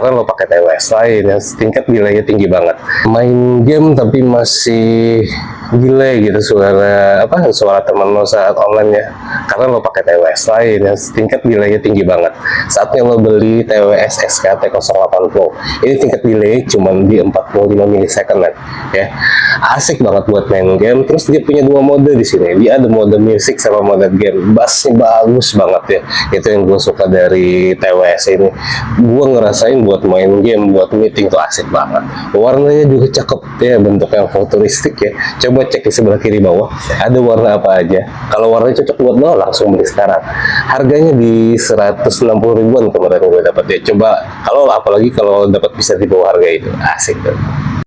karena lo pakai TWS lain yang tingkat delaynya tinggi banget. Main game tapi masih delay gitu suara teman lo saat online ya, karena lo pakai TWS lain yang tingkat delaynya tinggi banget. Saatnya lo beli TWS SKT 08 Pro, ini tingkat delay cuma di 45 milisecond ya. Asik banget buat main game. Terus dia punya dua mode di sini. Dia ada mode music sama mode game. Bassnya bagus banget ya. Itu yang gue suka dari TWS ini. Gue ngerasain buat main game, buat meeting tuh asik banget. Warnanya juga cakep ya, bentuknya futuristik ya. Coba cek di sebelah kiri bawah, ada warna apa aja. Kalau warnanya cocok buat lo, langsung beli sekarang. Harganya di 160 ribuan kemarin gue dapat ya. Coba apalagi kalau dapat bisa di bawah harga itu, asik tuh.